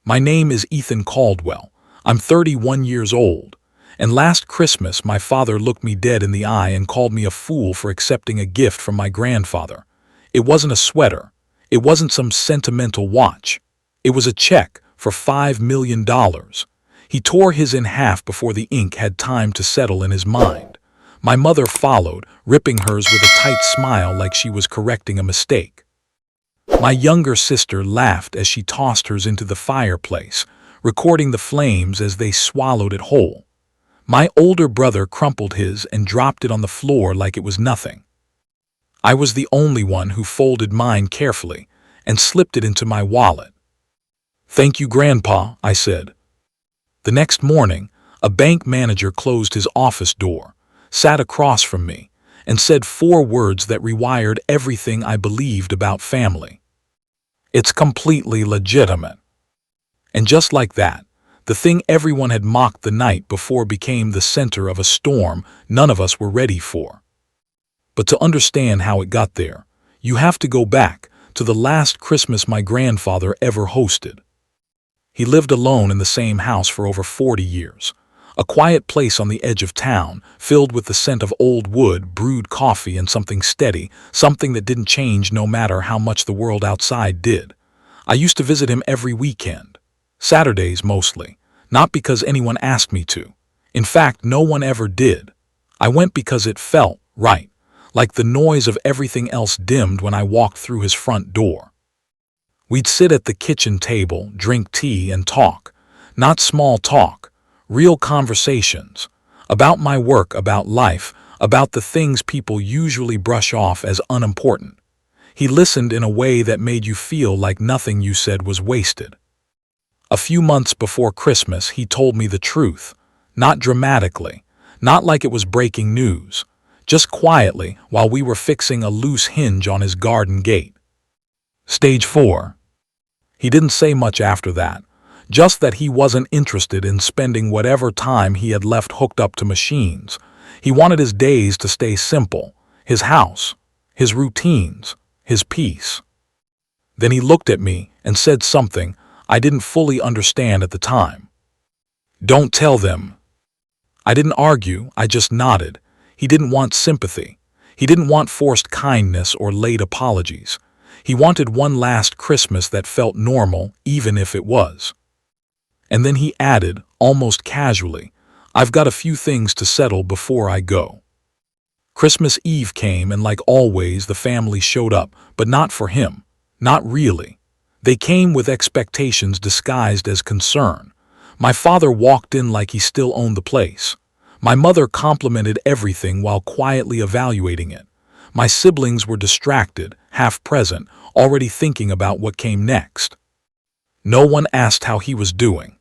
My name is Ethan Caldwell. I'm 31 years old. And last Christmas, my father looked me dead in the eye and called me a fool for accepting a gift from my grandfather. It wasn't a sweater. It wasn't some sentimental watch. It was a check for $5 million. He tore his in half before the ink had time to settle in his mind. My mother followed, ripping hers with a tight smile like she was correcting a mistake. My younger sister laughed as she tossed hers into the fireplace, recording the flames as they swallowed it whole. My older brother crumpled his and dropped it on the floor like it was nothing. I was the only one who folded mine carefully and slipped it into my wallet. "Thank you, Grandpa," I said. The next morning, a bank manager closed his office door, sat across from me, and said 4 words that rewired everything I believed about family. "It's completely legitimate." And just like that, the thing everyone had mocked the night before became the center of a storm none of us were ready for. But to understand how it got there, you have to go back to the last Christmas my grandfather ever hosted. He lived alone in the same house for over 40 years, a quiet place on the edge of town, filled with the scent of old wood, brewed coffee, and something steady, something that didn't change no matter how much the world outside did. I used to visit him every weekend, Saturdays mostly, not because anyone asked me to. In fact, no one ever did. I went because it felt right, like the noise of everything else dimmed when I walked through his front door. We'd sit at the kitchen table, drink tea, and talk. Not small talk, real conversations. About my work, about life, about the things people usually brush off as unimportant. He listened in a way that made you feel like nothing you said was wasted. A few months before Christmas, he told me the truth. Not dramatically, not like it was breaking news. Just quietly while we were fixing a loose hinge on his garden gate. Stage 4. He didn't say much after that, just that he wasn't interested in spending whatever time he had left hooked up to machines. He wanted his days to stay simple, his house, his routines, his peace. Then he looked at me and said something I didn't fully understand at the time. "Don't tell them." I didn't argue, I just nodded. He didn't want sympathy. He didn't want forced kindness or late apologies. He wanted one last Christmas that felt normal, even if it was. And then he added, almost casually, "I've got a few things to settle before I go." Christmas Eve came, and like always, the family showed up, but not for him. Not really. They came with expectations disguised as concern. My father walked in like he still owned the place. My mother complimented everything while quietly evaluating it. My siblings were distracted, half present, already thinking about what came next. No one asked how he was doing.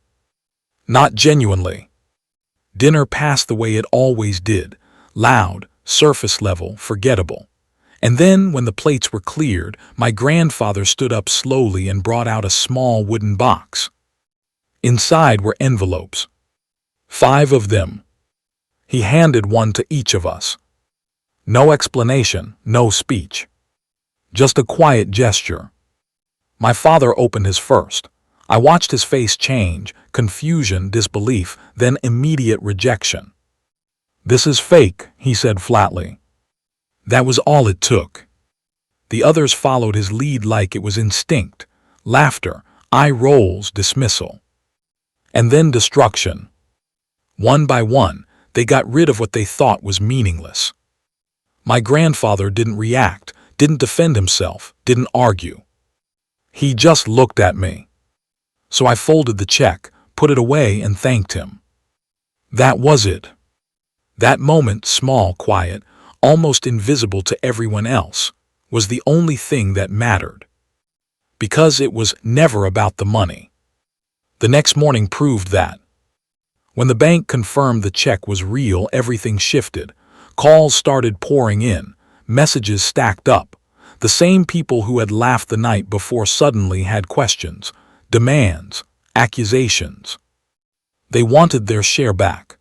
Not genuinely. Dinner passed the way it always did, loud, surface level, forgettable. And then, when the plates were cleared, my grandfather stood up slowly and brought out a small wooden box. Inside were envelopes. 5 of them. He handed one to each of us. No explanation, no speech. Just a quiet gesture. My father opened his first. I watched his face change, confusion, disbelief, then immediate rejection. "This is fake," he said flatly. That was all it took. The others followed his lead like it was instinct. Laughter, eye rolls, dismissal. And then destruction. One by one, they got rid of what they thought was meaningless. My grandfather didn't react, didn't defend himself, didn't argue. He just looked at me. So I folded the check, put it away, and thanked him. That was it. That moment, small, quiet, almost invisible to everyone else, was the only thing that mattered. Because it was never about the money. The next morning proved that. When the bank confirmed the check was real, everything shifted. Calls started pouring in, messages stacked up. The same people who had laughed the night before suddenly had questions, demands, accusations. They wanted their share back.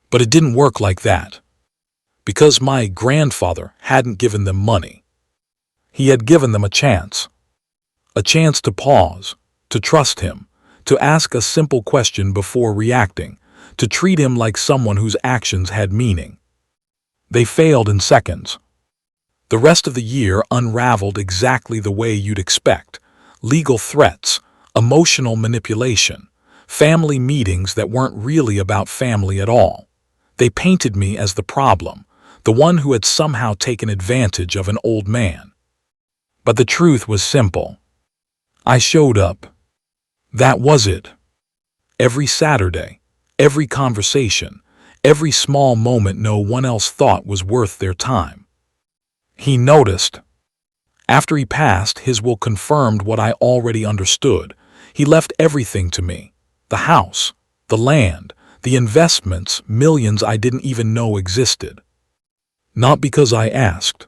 But it didn't work like that. Because my grandfather hadn't given them money. He had given them a chance. A chance to pause, to trust him, to ask a simple question before reacting, to treat him like someone whose actions had meaning. They failed in seconds. The rest of the year unraveled exactly the way you'd expect. Legal threats, emotional manipulation, family meetings that weren't really about family at all. They painted me as the problem, the one who had somehow taken advantage of an old man. But the truth was simple. I showed up. That was it. Every Saturday, every conversation, every small moment no one else thought was worth their time. He noticed. After he passed, his will confirmed what I already understood. He left everything to me. The house, the land, the investments, millions I didn't even know existed. Not because I asked.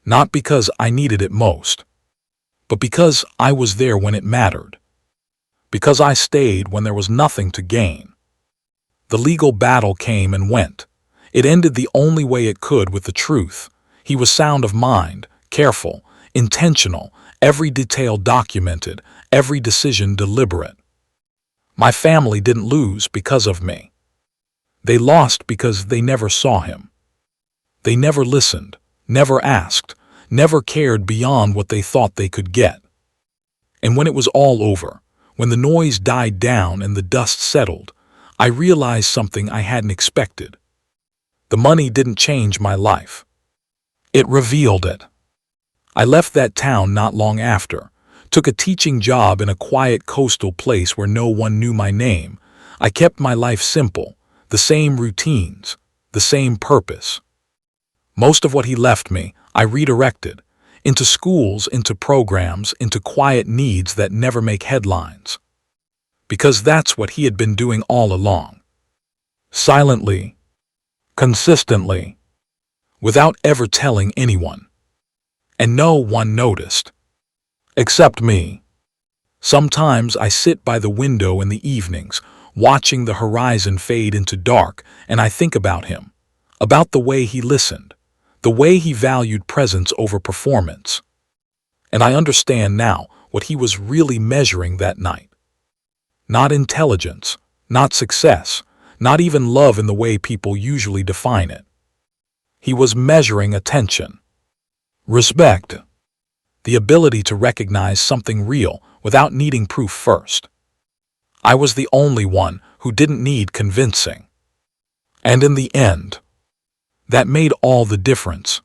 Not because I needed it most. But because I was there when it mattered. Because I stayed when there was nothing to gain. The legal battle came and went. It ended the only way it could, with the truth. He was sound of mind, careful, intentional, every detail documented, every decision deliberate. My family didn't lose because of me. They lost because they never saw him. They never listened, never asked, never cared beyond what they thought they could get. And when it was all over, when the noise died down and the dust settled, I realized something I hadn't expected. The money didn't change my life. It revealed it. I left that town not long after, took a teaching job in a quiet coastal place where no one knew my name. I kept my life simple, the same routines, the same purpose. Most of what he left me, I redirected, into schools, into programs, into quiet needs that never make headlines. Because that's what he had been doing all along. Silently, consistently, without ever telling anyone. And no one noticed. Except me. Sometimes I sit by the window in the evenings, watching the horizon fade into dark, and I think about him, about the way he listened, the way he valued presence over performance. And I understand now what he was really measuring that night. Not intelligence, not success, not even love in the way people usually define it. He was measuring attention, respect, the ability to recognize something real without needing proof first. I was the only one who didn't need convincing. And in the end, that made all the difference.